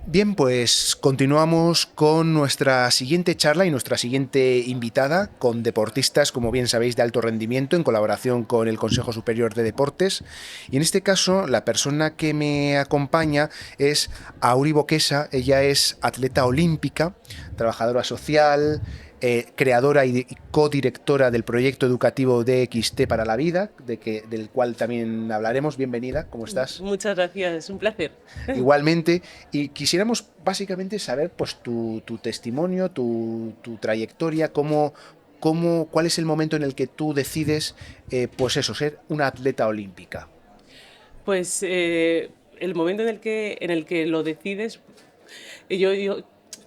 Bien, pues continuamos con nuestra siguiente charla y nuestra siguiente invitada con deportistas, como bien sabéis, de alto rendimiento en colaboración con el Consejo Superior de Deportes. Y en este caso, la persona que me acompaña es Auri Boquesa. Ella es atleta olímpica, trabajadora social, creadora y codirectora del proyecto educativo DXT para la vida, del cual también hablaremos. Bienvenida, ¿cómo estás? Muchas gracias, es un placer. Igualmente, y quisiéramos básicamente saber pues tu testimonio, tu trayectoria, cuál es el momento en el que tú decides, pues eso, ser una atleta olímpica. Pues el momento en el que lo decides, yo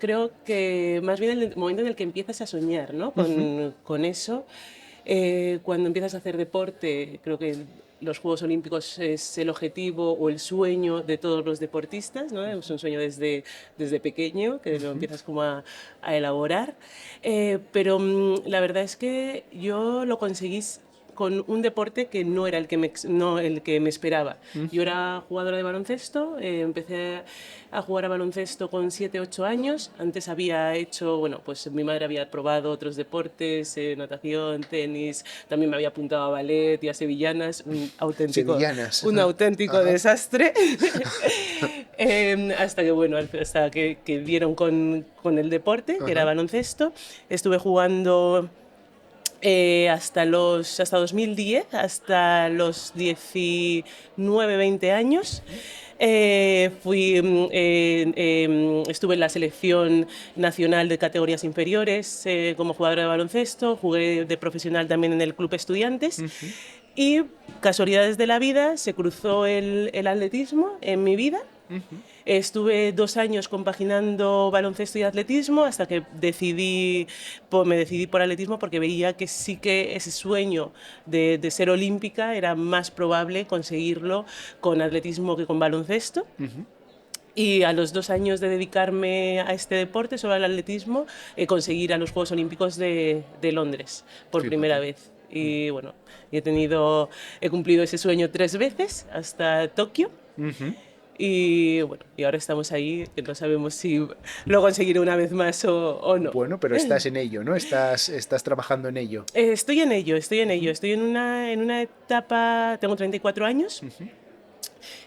creo que más bien el momento en el que empiezas a soñar, ¿no? Ujú. Con eso, cuando empiezas a hacer deporte, creo que los Juegos Olímpicos es el objetivo o el sueño de todos los deportistas, ¿no? Es un sueño desde pequeño, que lo empiezas como a elaborar. Pero la verdad es que yo lo conseguí con un deporte que no era no el que me esperaba. Yo era jugadora de baloncesto, empecé a jugar a baloncesto con 7 8 años. Antes había hecho, bueno, pues mi madre había probado otros deportes, natación, tenis, también me había apuntado a ballet y a sevillanas, Sevillanas. un auténtico Ajá. desastre. Hasta que, bueno, hasta que dieron con el deporte, que era Ajá. baloncesto. Estuve jugando hasta 2010, hasta los 19 20 años. Estuve en la selección nacional de categorías inferiores como jugadora de baloncesto, jugué de profesional también en el Club Estudiantes Ujú. y casualidades de la vida se cruzó el atletismo en mi vida. Ujú. Estuve 2 años compaginando baloncesto y atletismo hasta que me decidí por atletismo porque veía que sí que ese sueño de ser olímpica era más probable conseguirlo con atletismo que con baloncesto. Ujú. Y a los 2 años de dedicarme a este deporte, solo al atletismo, conseguir a los Juegos Olímpicos de Londres por primera Fíjate. vez. Y bueno, he cumplido ese sueño 3 veces hasta Tokio. Ujú. Y bueno, y ahora estamos ahí, que no sabemos si lo conseguiré una vez más o no. Bueno, pero estás en ello, ¿no? Estás trabajando en ello. Estoy en ello, estoy en ello. Ujú. Estoy en una etapa, tengo 34 años. Ujú.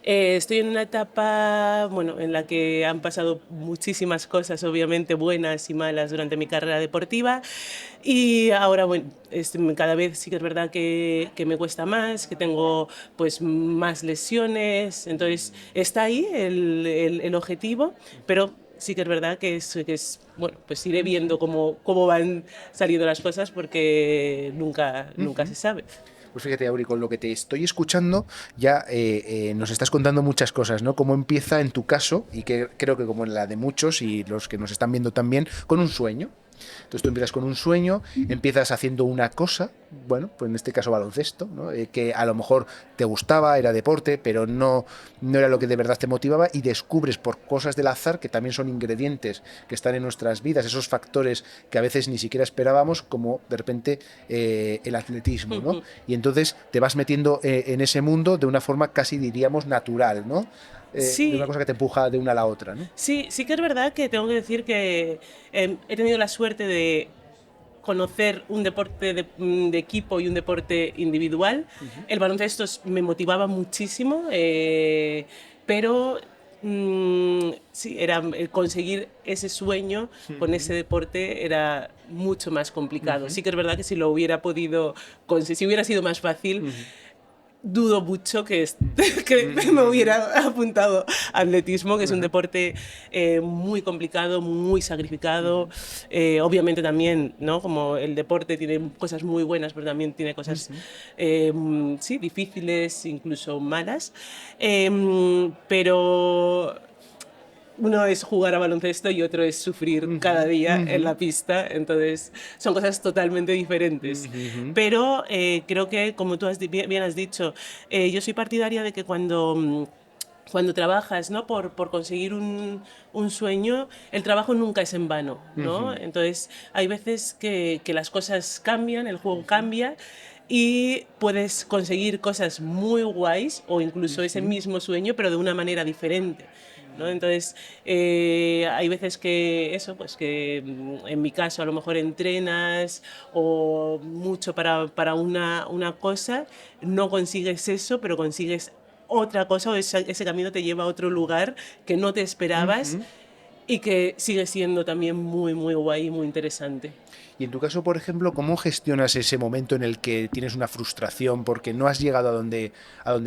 Estoy en una etapa, bueno, en la que han pasado muchísimas cosas, obviamente buenas y malas durante mi carrera deportiva. Y ahora, bueno, cada vez sí que es verdad que me cuesta más, que tengo pues más lesiones. Entonces, está ahí el objetivo, pero sí que es verdad bueno, pues iré viendo cómo van saliendo las cosas porque nunca Ujú. se sabe. Pues fíjate, Auri, con lo que te estoy escuchando, ya nos estás contando muchas cosas, ¿no? Cómo empieza en tu caso, y que creo que como en la de muchos y los que nos están viendo también, con un sueño. Entonces tú empiezas con un sueño, empiezas haciendo una cosa, bueno, pues en este caso baloncesto, ¿no? Que a lo mejor te gustaba, era deporte, pero no era lo que de verdad te motivaba, y descubres por cosas del azar, que también son ingredientes que están en nuestras vidas, esos factores que a veces ni siquiera esperábamos, como de repente el atletismo, ¿no? Y entonces te vas metiendo en ese mundo de una forma casi diríamos natural, ¿no? De una Sí, cosa que te empuja de una a la otra, ¿no? sí que es verdad que tengo que decir que he tenido la suerte de conocer un deporte de equipo y un deporte individual. Uh-huh. El baloncesto me motivaba muchísimo, pero sí, conseguir ese sueño con ese deporte era mucho más complicado. Uh-huh. Sí que es verdad que si lo hubiera podido conseguir, si hubiera sido más fácil, Uh-huh. dudo mucho que me Uh-huh. hubiera apuntado a atletismo, que es un Uh-huh. deporte muy complicado, muy sacrificado. Uh-huh. Obviamente también, ¿no? Como el deporte tiene cosas muy buenas, pero también tiene cosas, Uh-huh. sí, difíciles, incluso malas. Pero uno es jugar a baloncesto y otro es sufrir cada Uh-huh. día en Uh-huh. la pista, entonces son cosas totalmente diferentes. Uh-huh. Pero creo que, como tú bien has dicho, yo soy partidaria de que cuando trabajas, ¿no? por conseguir un sueño, el trabajo nunca es en vano, ¿no? Uh-huh. Entonces hay veces que las cosas cambian, el juego cambia y puedes conseguir cosas muy guays o incluso ese Uh-huh. mismo sueño, pero de una manera diferente. ¿no? Entonces, hay veces que eso, pues que en mi caso a lo mejor entrenas o mucho para una cosa, no consigues eso, pero consigues otra cosa o ese camino te lleva a otro lugar que no te esperabas Ujú. y que sigue siendo también muy, muy guay y muy interesante. Y en tu caso, por ejemplo, ¿cómo gestionas ese momento en el que tienes una frustración porque no has llegado a donde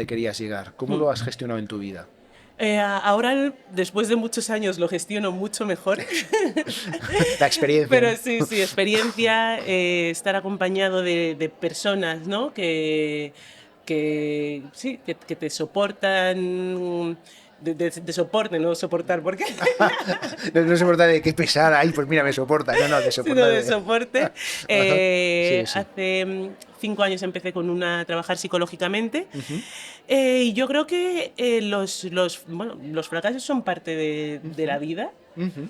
querías llegar? ¿Cómo Hmm. lo has gestionado en tu vida? Ahora, después de muchos años, lo gestiono mucho mejor. La experiencia, Pero ¿no? sí, sí, experiencia, estar acompañado de personas, ¿no? Que sí, que te soportan, de soporte, no soportar, porque No, no se trata de qué pesar, ay, pues mira, me soporta. No, no, de sino soportar de de... soporte. Ajá. Sí, sí. Hace 5 años empecé con a trabajar psicológicamente Ujú, y yo creo que bueno, los fracasos son parte de ujú, la vida. ujú,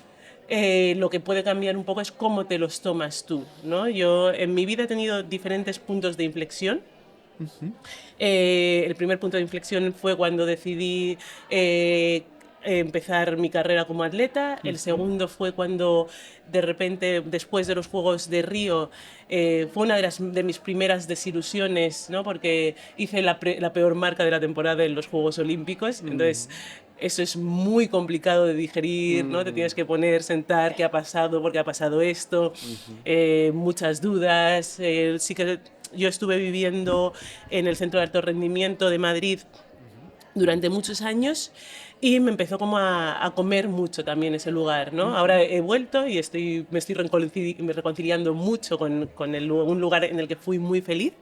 Lo que puede cambiar un poco es cómo te los tomas tú, ¿no? Yo en mi vida he tenido diferentes puntos de inflexión. ujú, El primer punto de inflexión fue cuando decidí empezar mi carrera como atleta. El ujú. segundo fue cuando de repente, después de los Juegos de Río, fue una de mis primeras desilusiones, ¿no? Porque hice la peor marca de la temporada en los Juegos Olímpicos. Entonces, Mm, eso es muy complicado de digerir, ¿no? Te mm, tienes que poner, sentar, ¿qué ha pasado? ¿Por qué ha pasado esto? ujú, Muchas dudas. Sí que yo estuve viviendo en el Centro de Alto Rendimiento de Madrid ujú, durante muchos años y me empezó como a comer mucho también ese lugar, ¿no? ujú, Ahora he vuelto y me estoy reconciliando mucho un lugar en el que fui muy feliz,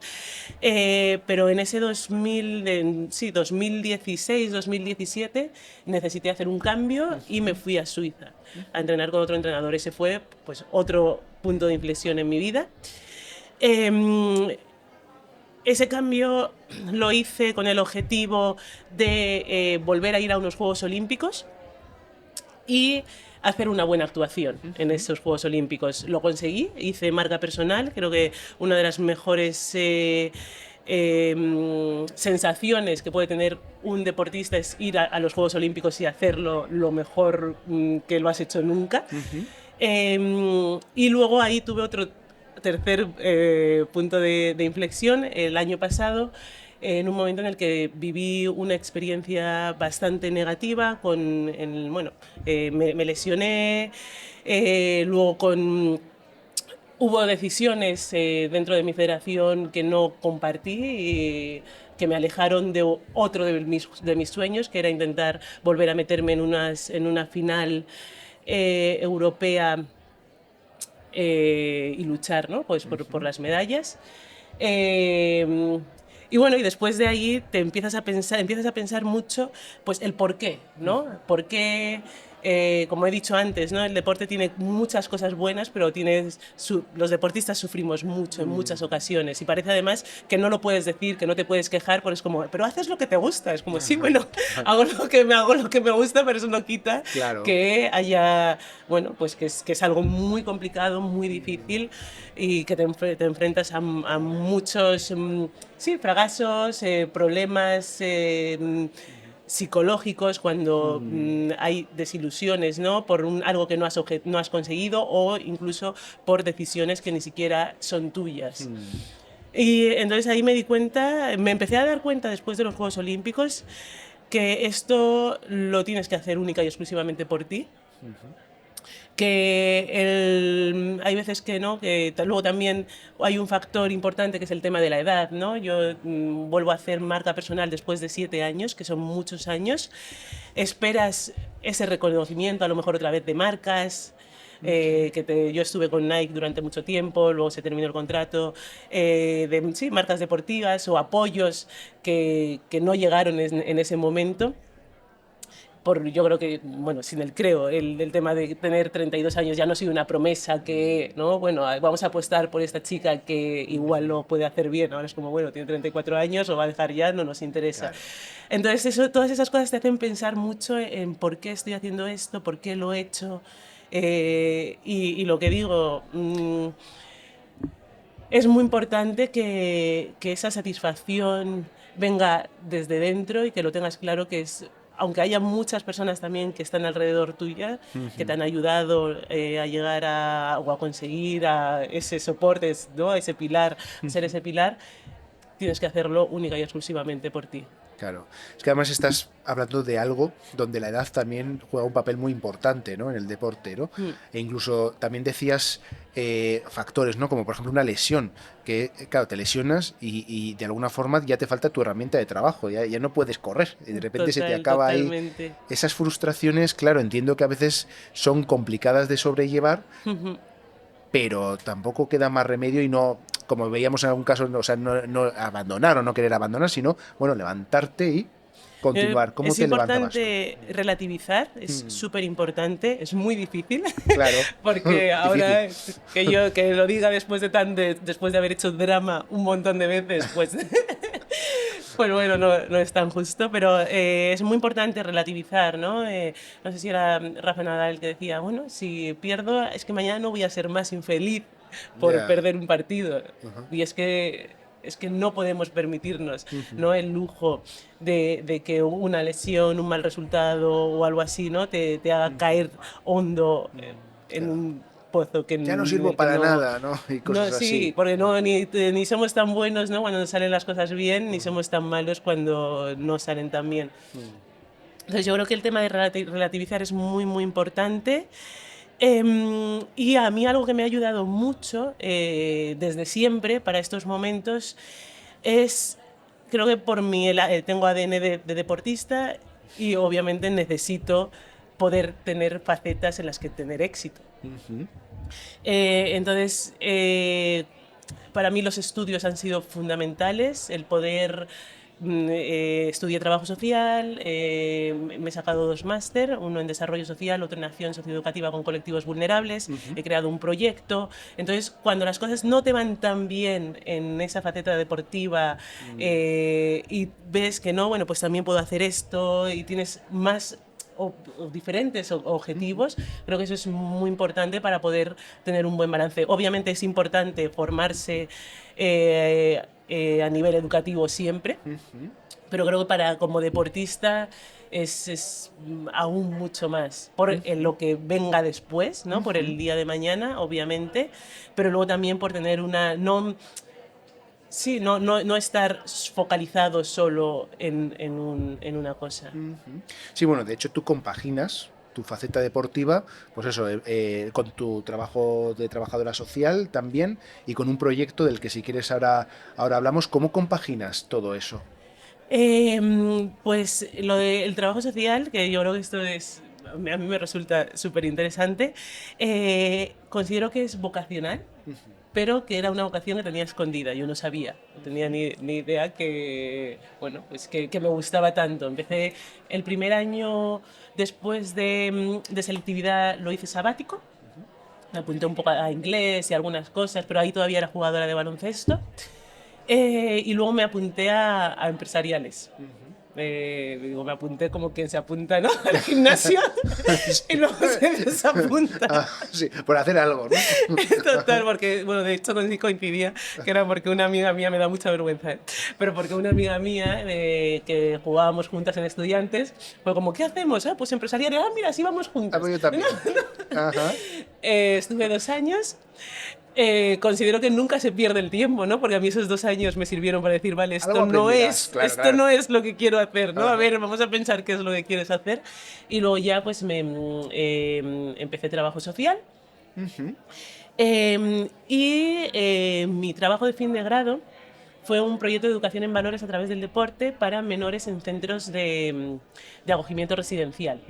pero en ese 2016, 2017 necesité hacer un cambio y me ujú, fui a Suiza a ujú. entrenar con otro entrenador. Ese fue pues otro punto de inflexión en mi vida. Eh, Ese cambio lo hice con el objetivo de volver a ir a unos Juegos Olímpicos y hacer una buena actuación en Ujú, esos Juegos Olímpicos. Lo conseguí, hice marca personal, creo que una de las mejores sensaciones que puede tener un deportista es ir a los Juegos Olímpicos y hacerlo lo mejor que lo has hecho nunca. ujú, Y luego ahí tuve otro tercer punto de inflexión el año pasado, en un momento en el que viví una experiencia bastante negativa bueno, me lesioné, luego hubo decisiones dentro de mi federación que no compartí y que me alejaron de otro de mis sueños, que era intentar volver a meterme en una final europea y luchar, ¿no? Pues por ujú, las medallas. Eh, y bueno, y después de ahí te empiezas a pensar mucho, pues el por qué, ¿no? ujú. ¿Por qué? Como he dicho antes, ¿no? El deporte tiene muchas cosas buenas, pero los deportistas sufrimos mucho en muchas Mm, ocasiones y parece además que no lo puedes decir, que no te puedes quejar, porque es como, pero haces lo que te gusta, es como, sí, ajá, bueno, ajá. hago lo que me gusta, pero eso no quita Claro. que haya, bueno, pues que es algo muy complicado, muy Mm, difícil y que te enfrentas a muchos, sí, fracasos, problemas ujú, psicológicos cuando mm, hay desilusiones, ¿no? Por algo que no has conseguido o incluso por decisiones que ni siquiera son tuyas. mm, Y entonces ahí me empecé a dar cuenta después de los Juegos Olímpicos que esto lo tienes que hacer única y exclusivamente por ti, ujú, que hay veces que no, que luego también hay un factor importante que es el tema de la edad, ¿no? Yo vuelvo a hacer marca personal después de 7 años, que son muchos años. Esperas ese reconocimiento, a lo mejor otra vez de marcas. ujú. Yo estuve con Nike durante mucho tiempo, luego se terminó el contrato, de sí, marcas deportivas o apoyos que no llegaron en ese momento yo creo que, bueno, sin el tema de tener 32 años ya no soy una promesa que, ¿no? Bueno, vamos a apostar por esta chica que igual Ujú, lo puede hacer bien. Ahora es como, bueno, tiene 34 años, lo va a dejar ya, no nos interesa. claro. Entonces, todas esas cosas te hacen pensar mucho en por qué estoy haciendo esto, por qué lo he hecho. Y lo que digo, es muy importante que esa satisfacción venga desde dentro y que lo tengas claro que es aunque haya muchas personas también que están alrededor tuya, que te han ayudado a llegar o a conseguir a ese soporte, ¿no? A ese pilar, ser ese pilar, tienes que hacerlo única y exclusivamente por ti. Claro. Es que además estás hablando de algo donde la edad también juega un papel muy importante, ¿no? En el deporte, ¿no? Mm. E incluso también decías factores, ¿no? Como por ejemplo una lesión, que claro, te lesionas y de alguna forma ya te falta tu herramienta de trabajo, ya no puedes correr y de repente se te acaba ahí. Totalmente. Esas frustraciones, claro, entiendo que a veces son complicadas de sobrellevar, pero tampoco queda más remedio y no, como veíamos en algún caso, o sea, no abandonar o no querer abandonar, sino, bueno, levantarte y continuar. ¿Cómo Es te levantabas tú? importante relativizar, es súper importante, es muy difícil, Claro, porque difícil. ahora que yo que lo diga después después de haber hecho drama un montón de veces, pues, pues bueno, no es tan justo, pero es muy importante relativizar, ¿no? No sé si era Rafa Nadal que decía, bueno, si pierdo es que mañana no voy a ser más infeliz por Ya. perder un partido. Ajá. Y es que no podemos permitirnos, ¿no? El lujo de que una lesión, un mal resultado o algo así, ¿no? te haga caer hondo en Claro. un pozo Ya no en sirvo el que para no... nada, ¿no? Y No, cosas sí, así. porque ni somos tan buenos, ¿no? Cuando nos salen las cosas bien, ni somos tan malos cuando no salen tan bien. Entonces yo creo que el tema de relativizar es muy, muy importante. Y a mí algo que me ha ayudado mucho desde siempre para estos momentos es, creo que tengo ADN de deportista y obviamente necesito poder tener facetas en las que tener éxito. Ujú. Entonces, para mí los estudios han sido fundamentales, el poder estudié trabajo social, me he sacado 2 máster, uno en desarrollo social, otro en acción socioeducativa con colectivos vulnerables, he creado un proyecto. Entonces, cuando las cosas no te van tan bien en esa faceta deportiva y ves que no, bueno, pues también puedo hacer esto y tienes más o diferentes objetivos, creo que eso es muy importante para poder tener un buen balance. Obviamente es importante formarse a nivel educativo siempre, pero creo que como deportista es aún mucho más por lo que venga después, ¿no? Por el día de mañana, obviamente, pero luego también por tener no estar focalizado solo en una cosa. Sí, bueno, de hecho tú compaginas tu faceta deportiva, pues eso, con tu trabajo de trabajadora social también y con un proyecto del que si quieres ahora hablamos. ¿Cómo compaginas todo eso? Pues lo del trabajo social, que yo creo que esto a mí me resulta súper interesante, considero que es vocacional, pero que era una vocación que tenía escondida, yo no sabía, no tenía ni idea bueno, pues que me gustaba tanto. Empecé el primer año después de selectividad, lo hice sabático, me apunté un poco a inglés y algunas cosas, pero ahí todavía era jugadora de baloncesto. Y luego me apunté a empresariales. Me apunté como quien se apunta, ¿no? Al gimnasio y luego se desapunta. Sí, por hacer algo, ¿no? Total, porque, bueno, de hecho coincidía que era porque una amiga mía, me da mucha vergüenza, pero porque una amiga mía que jugábamos juntas en estudiantes, fue como, ¿qué hacemos? Pues empresariales, mira, sí vamos Ah, juntas. pues yo también. Ajá. Estuve 2 años. Considero que nunca se pierde el tiempo, ¿no? Porque a mí esos 2 años me sirvieron para decir, vale, Algo aprenderás, claro, esto claro. no es lo que quiero hacer, ¿no? A Ajá. ver, vamos a pensar qué es lo que quieres hacer. Y luego ya pues empecé trabajo social. Mi trabajo de fin de grado fue un proyecto de educación en valores a través del deporte para menores en centros de acogimiento residencial.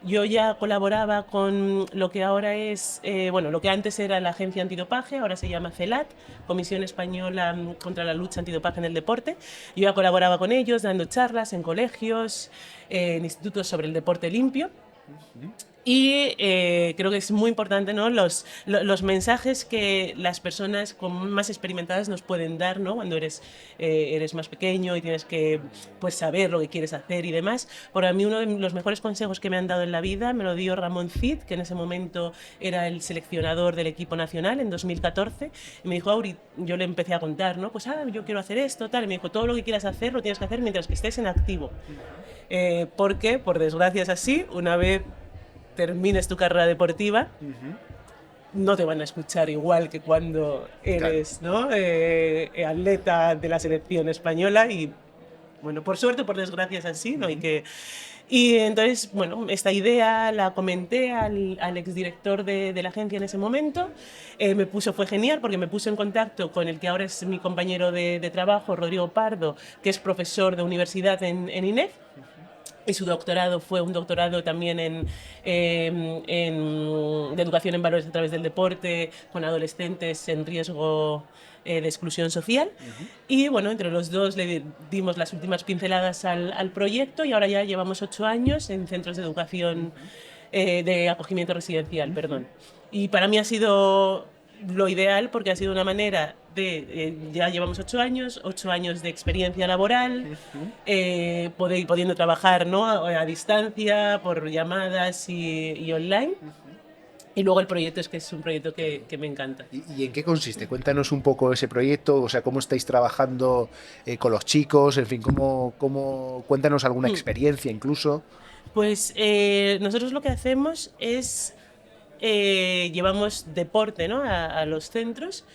Yo ya colaboraba con lo que ahora es, lo que antes era la Agencia Antidopaje, ahora se llama CELAT, Comisión Española contra la Lucha Antidopaje en el Deporte. Yo ya colaboraba con ellos dando charlas en colegios, en institutos sobre el deporte limpio. Y creo que es muy importante, ¿no? Los mensajes que las personas más experimentadas nos pueden dar, ¿no? Cuando eres más pequeño y tienes que, pues, saber lo que quieres hacer y demás. Por a mí uno de los mejores consejos que me han dado en la vida me lo dio Ramón Cid, que en ese momento era el seleccionador del equipo nacional en 2014. Y me dijo, Auri, yo le empecé a contar, ¿no? Pues yo quiero hacer esto, tal. Y me dijo, todo lo que quieras hacer lo tienes que hacer mientras que estés en activo. Porque, por desgracia es así, una vez termines tu carrera deportiva, no te van a escuchar igual que cuando eres, ¿no? Atleta de la selección española y, bueno, por suerte o por desgracia es así, ¿no? Y entonces, bueno, esta idea la comenté al exdirector de la agencia en ese momento. Fue genial porque me puso en contacto con el que ahora es mi compañero de trabajo, Rodrigo Pardo, que es profesor de universidad en INEF. Y su doctorado fue un doctorado también de educación en valores a través del deporte, con adolescentes en riesgo de exclusión social. Y bueno, entre los dos le dimos las últimas pinceladas al proyecto y ahora ya llevamos 8 años en centros de educación de acogimiento residencial, perdón. Y para mí ha sido lo ideal porque ha sido una manera de, ya llevamos 8 años de experiencia laboral, pudiendo trabajar, ¿no? a distancia, por llamadas y online. Y luego el proyecto es que es un proyecto que me encanta. ¿Y en qué consiste? Cuéntanos un poco ese proyecto, o sea, cómo estáis trabajando con los chicos, en fin, cuéntanos alguna experiencia incluso. Pues nosotros lo que hacemos es llevamos deporte, ¿no? a los centros,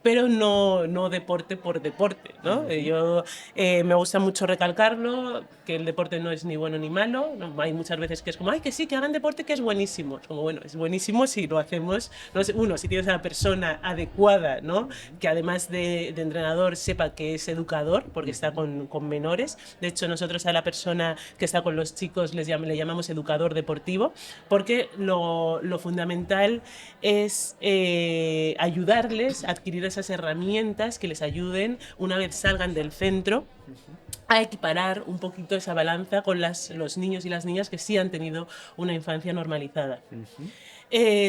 pero no deporte por deporte, ¿no? Yo me gusta mucho recalcarlo, que el deporte no es ni bueno ni malo, ¿no? Hay muchas veces que es como, ay, que sí, que hagan deporte, que es buenísimo. Es como, bueno, es buenísimo si lo hacemos, no sé, uno, si tienes a la persona adecuada, ¿no? Que además de entrenador sepa que es educador, porque está con menores. De hecho, nosotros a la persona que está con los chicos le llamamos educador deportivo, porque lo fundamental es ayudarles a adquirir esas herramientas que les ayuden una vez salgan del centro a equiparar un poquito esa balanza con los niños y las niñas que sí han tenido una infancia normalizada.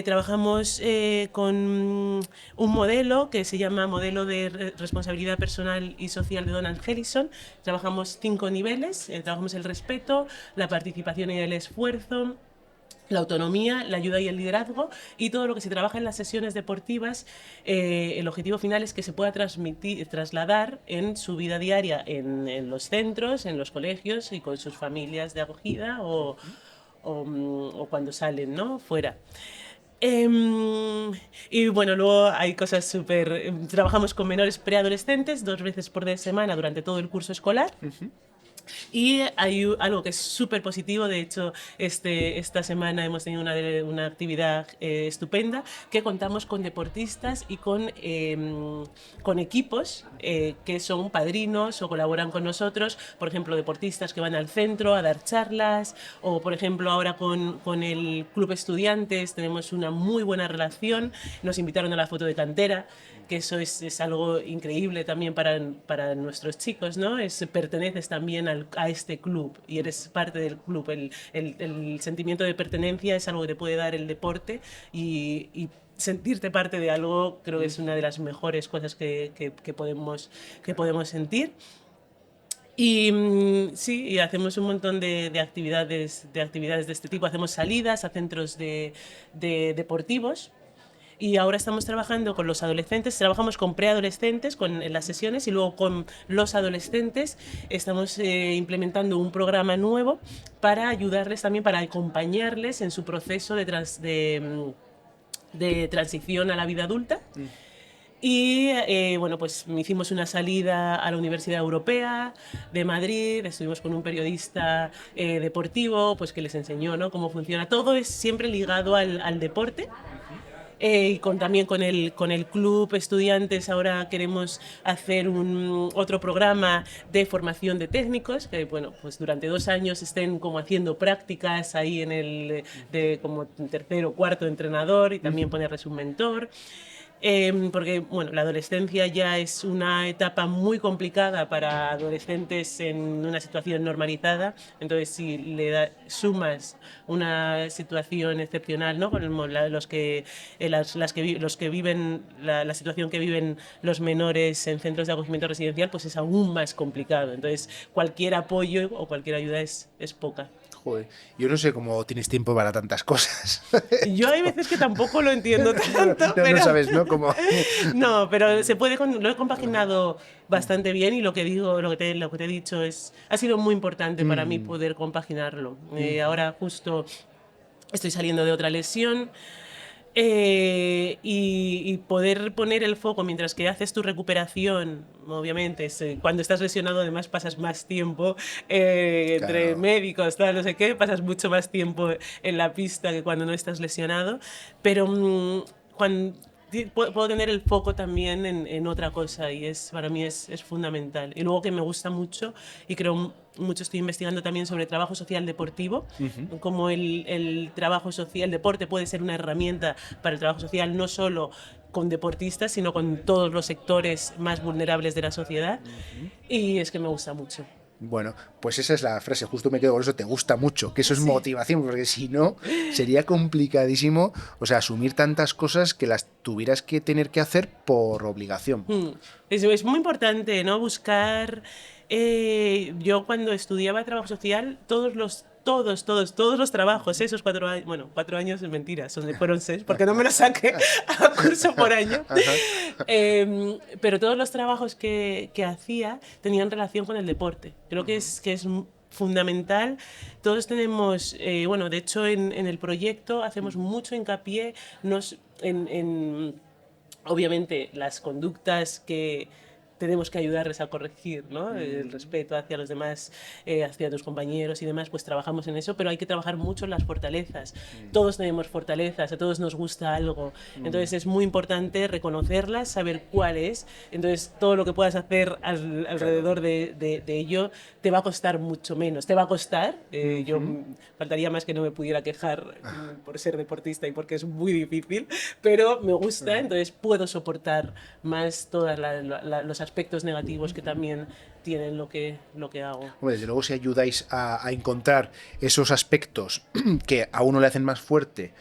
Trabajamos con un modelo que se llama Modelo de Responsabilidad Personal y Social de Donald Hellison. Trabajamos 5 niveles, trabajamos el respeto, la participación y el esfuerzo, la autonomía, la ayuda y el liderazgo, y todo lo que se trabaja en las sesiones deportivas. El objetivo final es que se pueda trasladar en su vida diaria en los centros, en los colegios y con sus familias de acogida o cuando salen, ¿no? Fuera. Y bueno, luego hay cosas súper... trabajamos con menores preadolescentes 2 veces por semana durante todo el curso escolar. Y hay algo que es súper positivo, de hecho esta semana hemos tenido una actividad estupenda, que contamos con deportistas y con equipos que son padrinos o colaboran con nosotros, por ejemplo deportistas que van al centro a dar charlas, o por ejemplo ahora con el Club Estudiantes tenemos una muy buena relación, nos invitaron a la foto de cantera, que eso es algo increíble también para nuestros chicos, ¿no? Perteneces también a este club y eres parte del club. El sentimiento de pertenencia es algo que te puede dar el deporte y sentirte parte de algo creo que es una de las mejores cosas que podemos sentir. Y sí, y hacemos un montón de actividades de este tipo. Hacemos salidas a centros deportivos. Y ahora estamos trabajando con los adolescentes, trabajamos con preadolescentes en las sesiones y luego con los adolescentes estamos implementando un programa nuevo para ayudarles también, para acompañarles en su proceso de transición a la vida adulta. Y bueno, pues hicimos una salida a la Universidad Europea de Madrid, estuvimos con un periodista deportivo, pues que les enseñó, ¿no?, cómo funciona. Todo es siempre ligado al deporte. Y también con el Club Estudiantes ahora queremos hacer otro programa de formación de técnicos, que bueno, pues durante 2 años estén como haciendo prácticas ahí como tercero o cuarto entrenador y también ponerles un mentor. Porque bueno, la adolescencia ya es una etapa muy complicada para adolescentes en una situación normalizada, entonces si sumas una situación excepcional, ¿no? Los que, los que viven la situación que viven los menores en centros de acogimiento residencial, pues es aún más complicado, entonces cualquier apoyo o cualquier ayuda es poca. Joder, yo no sé cómo tienes tiempo para tantas cosas. Yo hay veces que tampoco lo entiendo No, tanto, no, no pero sabes, ¿no? Como... no, pero se puede lo he compaginado bastante bien y lo que digo, lo que te he dicho ha sido muy importante para mí Mm, poder compaginarlo. Ahora justo estoy saliendo de otra lesión. Y poder poner el foco mientras que haces tu recuperación, obviamente, cuando estás lesionado además pasas más tiempo entre claro. médicos, tal, no sé qué, pasas mucho más tiempo en la pista que cuando no estás lesionado, pero cuando puedo tener el foco también en otra cosa y para mí es fundamental. Y luego que me gusta mucho y creo mucho estoy investigando también sobre trabajo social deportivo, cómo el trabajo social, el deporte puede ser una herramienta para el trabajo social, no solo con deportistas, sino con todos los sectores más vulnerables de la sociedad. Y es que me gusta mucho. Bueno, pues esa es la frase, justo me quedo con eso, te gusta mucho, que eso es Sí. motivación, porque si no, sería complicadísimo, o sea, asumir tantas cosas que las tuvieras que tener que hacer por obligación. Es muy importante, ¿no? Buscar. Yo cuando estudiaba trabajo social, todos los trabajos, esos 4 años, bueno, 4 años es mentira, fueron 6, porque no me lo saqué a curso por año. Ajá. Pero todos los trabajos que hacía tenían relación con el deporte. Creo que es fundamental. Todos tenemos, bueno, de hecho en el proyecto hacemos mucho hincapié en obviamente las conductas que tenemos que ayudarles a corregir, ¿no? El respeto hacia los demás, hacia tus compañeros y demás, pues trabajamos en eso, pero hay que trabajar mucho en las fortalezas. Todos tenemos fortalezas, a todos nos gusta algo, entonces es muy importante reconocerlas, saber cuál es, entonces todo lo que puedas hacer alrededor de ello te va a costar mucho menos, te va a costar, faltaría más que no me pudiera quejar por ser deportista y porque es muy difícil, pero me gusta, entonces puedo soportar más todos los aspectos negativos que también tienen lo que hago. Hombre, desde luego si ayudáis a encontrar esos aspectos que a uno le hacen más fuerte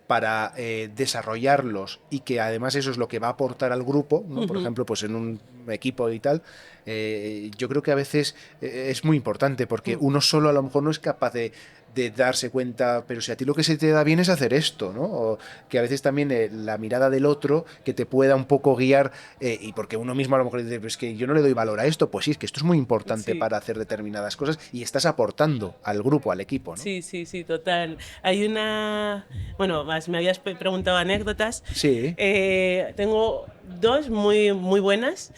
para desarrollarlos y que además eso es lo que va a aportar al grupo, ¿no? Por ejemplo, pues en un equipo y tal, yo creo que a veces es muy importante porque uno solo a lo mejor no es capaz de darse cuenta, pero si a ti lo que se te da bien es hacer esto, ¿no? O que a veces también la mirada del otro que te pueda un poco guiar y porque uno mismo a lo mejor dice, pues que yo no le doy valor a esto, pues sí, es que esto es muy importante Sí. para hacer determinadas cosas y estás aportando al grupo, al equipo, ¿no? Sí, sí, sí, total. Hay una... Bueno, me habías preguntado anécdotas. Sí. Tengo dos muy buenas.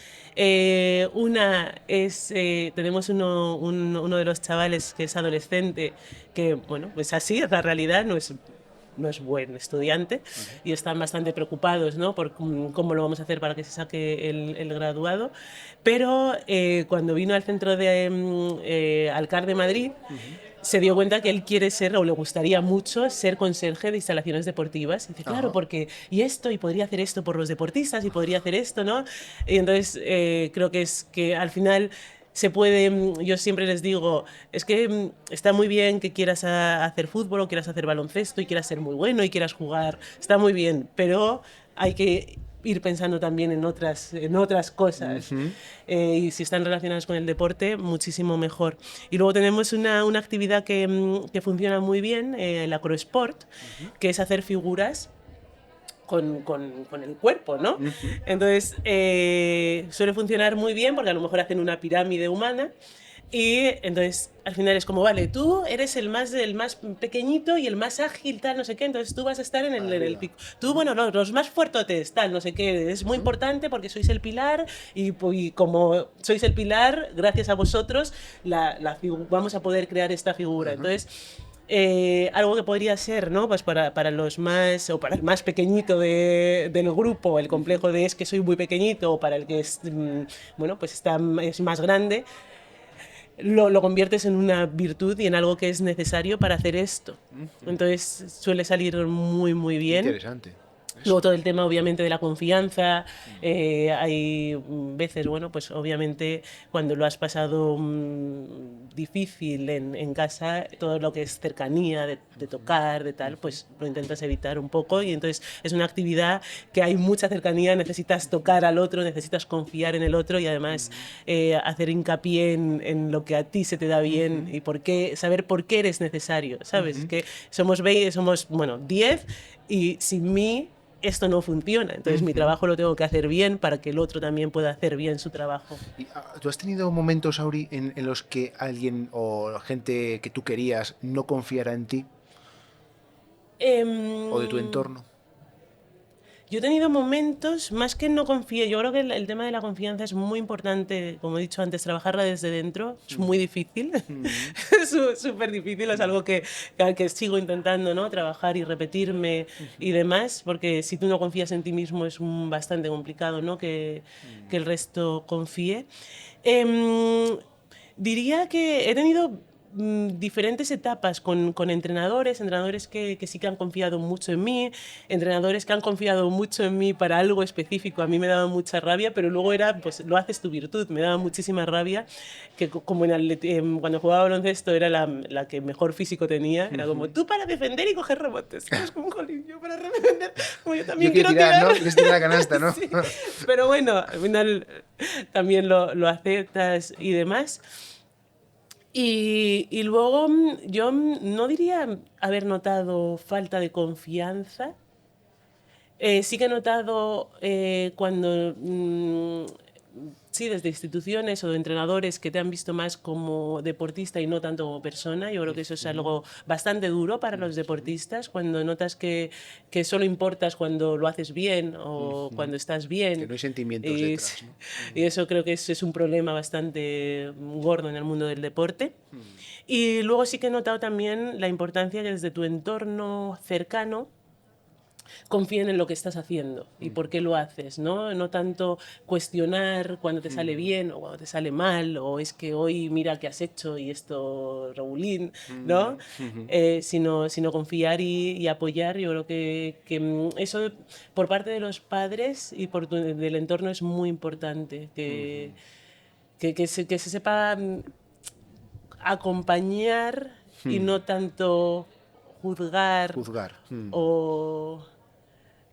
Una es, tenemos uno de los chavales que es adolescente, que, bueno, pues así es la realidad, no es buen estudiante y están bastante preocupados, ¿no? Por cómo lo vamos a hacer para que se saque el graduado. Pero cuando vino al centro de Alcar de Madrid, se dio cuenta que él quiere ser, o le gustaría mucho, ser conserje de instalaciones deportivas. Y dice, claro, Ajá. porque, y esto, y podría hacer esto por los deportistas, y podría hacer esto, ¿no? Y entonces creo que es que al final se puede, yo siempre les digo, es que está muy bien que quieras hacer fútbol o quieras hacer baloncesto y quieras ser muy bueno y quieras jugar, está muy bien, pero hay que ir pensando también en otras cosas. Y si están relacionadas con el deporte, muchísimo mejor. Y luego tenemos una actividad que funciona muy bien, el acrosport, que es hacer figuras con el cuerpo, ¿no? Entonces, suele funcionar muy bien porque a lo mejor hacen una pirámide humana y entonces al final es como, vale, tú eres el más pequeñito y el más ágil, tal, no sé qué, entonces tú vas a estar en el pico. Tú, bueno, los más fuertotes, tal, no sé qué, es muy importante porque sois el pilar y como sois el pilar, gracias a vosotros vamos a poder crear esta figura. Entonces, algo que podría ser, ¿no? Pues para los más, o para el más pequeñito del grupo, el complejo de es que soy muy pequeñito, o para el que es, bueno, pues es más grande, lo conviertes en una virtud y en algo que es necesario para hacer esto. Entonces suele salir muy bien. Interesante. Luego todo el tema, obviamente, de la confianza. Hay veces, bueno, pues obviamente cuando lo has pasado difícil en casa, todo lo que es cercanía, de tocar, de tal, pues lo intentas evitar un poco. Y entonces es una actividad que hay mucha cercanía, necesitas tocar al otro, necesitas confiar en el otro y además hacer hincapié en lo que a ti se te da bien y saber por qué eres necesario, ¿sabes? Es que somos 20, somos, bueno, 10 y sin mí esto no funciona. Entonces mi trabajo lo tengo que hacer bien para que el otro también pueda hacer bien su trabajo. ¿Y, tú has tenido momentos, Auri, en los que alguien o gente que tú querías no confiara en ti o de tu Em, entorno? Yo he tenido momentos, más que no confíe, yo creo que el tema de la confianza es muy importante, como he dicho antes, trabajarla desde dentro, es muy difícil, es súper difícil, es algo que sigo intentando, ¿no? Trabajar y repetirme y demás, porque si tú no confías en ti mismo es bastante complicado, ¿no? Que el resto confíe. Em, Diría que he tenido diferentes etapas con entrenadores que sí que han confiado mucho en mí, entrenadores que han confiado mucho en mí para algo específico. A mí me daba mucha rabia, pero luego era, pues lo haces tu virtud. Me daba muchísima rabia que como cuando jugaba baloncesto era la que mejor físico tenía. Era como, tú para defender y coger rebotes. Es como, jolín, yo para defender, como yo Yo también quiero quiero tirar, tirar. ¿no? Quieres tirar la canasta, ¿no? Sí. Pero bueno, al final también lo aceptas y demás. Y luego yo no diría haber notado falta de confianza. Sí que he notado cuando, sí, desde instituciones o de entrenadores que te han visto más como deportista y no tanto como persona. Yo creo que eso es algo bastante duro para los deportistas, cuando notas que solo importas cuando lo haces bien o cuando estás Que bien. no hay sentimientos Y, detrás, ¿no? y eso creo que es un problema bastante gordo en el mundo del deporte. Y luego sí que he notado también la importancia que desde tu entorno cercano confíen en lo que estás haciendo y por qué lo haces, ¿no? No tanto cuestionar cuando te sale bien o cuando te sale mal, o es que hoy mira qué has hecho y esto regulín, ¿no? Sino confiar y apoyar. Yo creo que eso por parte de los padres y del entorno es muy importante, que se sepa acompañar y no tanto juzgar Juzgar. o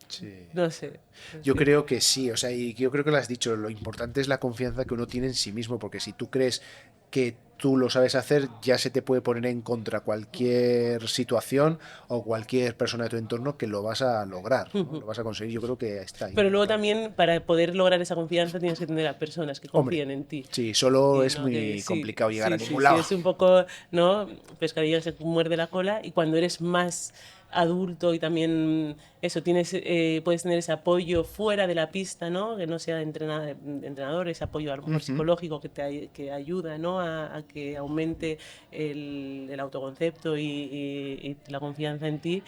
Sí. no sé. Yo Sí. creo que sí, o sea, y yo creo que lo has dicho, lo importante es la confianza que uno tiene en sí mismo, porque si tú crees que tú lo sabes hacer, ya se te puede poner en contra cualquier situación o cualquier persona de tu entorno que lo vas a lograr, ¿no? Lo vas a conseguir, yo creo que está ahí Pero muy luego claro. también para poder lograr esa confianza tienes que tener a personas que Hombre, confíen en ti. sí, solo Y es no que muy sí, complicado llegar a sí, sí, ningún sí, lado. es un poco, ¿no? Pescadilla que se muerde la cola y cuando eres más adulto y también eso, puedes tener ese apoyo fuera de la pista, ¿no? Que no sea de entrenador, ese apoyo a lo mejor psicológico que ayuda, ¿no? A que aumente el autoconcepto y la confianza en ti.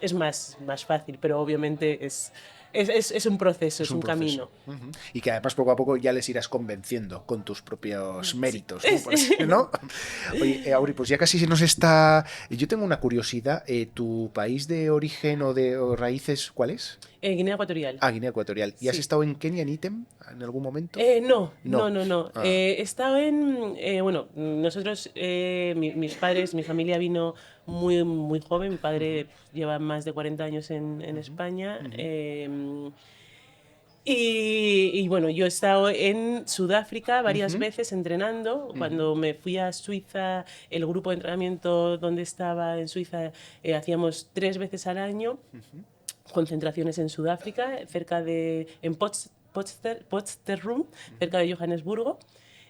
Es más fácil, pero obviamente es un proceso, Es es un un proceso. camino. Y que además poco a poco ya les irás convenciendo con tus propios Sí. méritos, ¿no? Por así, ¿no? Oye, Auri, pues ya casi se nos está... Yo tengo una curiosidad. ¿Tu país de origen o raíces cuál es? Guinea Ecuatorial. Ah, Guinea Ecuatorial. ¿Y has Sí. estado en Kenia, en Ítem, en algún momento? No, no, No. no, no. Ah. He estado bueno, nosotros, mis padres, mi familia vino muy, muy joven. Mi padre lleva más de 40 años en España. Y bueno, yo he estado en Sudáfrica varias veces entrenando. Cuando me fui a Suiza, el grupo de entrenamiento donde estaba en Suiza, hacíamos 3 veces al año concentraciones en Sudáfrica, en Potchefstroom, cerca de Johannesburgo.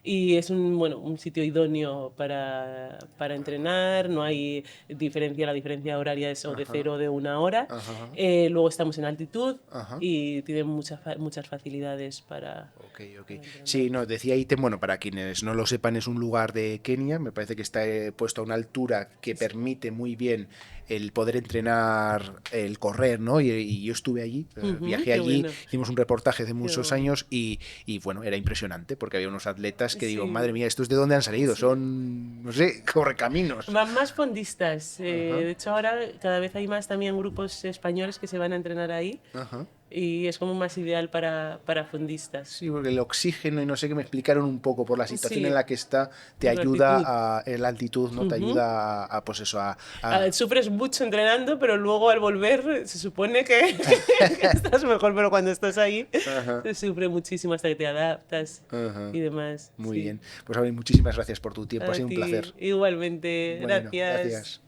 Y es bueno, un sitio idóneo para entrenar, no hay la diferencia horaria es o de 0 o de 1 hora. Ajá. Luego estamos en altitud Ajá. y tienen muchas facilidades Ok, ok. para entrenar. Sí, no, decía Ítem, bueno, para quienes no lo sepan, es un lugar de Kenia, me parece que está puesto a una altura que permite muy bien el poder entrenar, el correr, ¿no? Y yo estuve allí, viajé qué allí, bueno. hicimos un reportaje hace muchos bueno. años y bueno, era impresionante porque había unos atletas que digo, Sí, madre mía, ¿estos de dónde han salido? sí. Son, no sé, correcaminos. Van más fondistas. Ajá, De hecho, ahora cada vez hay más también grupos españoles que se van a entrenar ahí ajá. y es como más ideal para fondistas. Sí, porque el oxígeno y no sé qué me explicaron un poco por la situación en Sí, la que está, te por la altitud. ayuda a, en la altitud, ¿no? Te Ujú. ayuda pues eso, a... Sufres mucho entrenando, pero luego al volver se supone que estás mejor, pero cuando estás ahí Ajá, se sufre muchísimo hasta que te adaptas ajá. y demás. Muy Sí. bien. Pues Abril, muchísimas gracias por tu tiempo, ha A sido un placer. ti igualmente. Bueno, Gracias. gracias.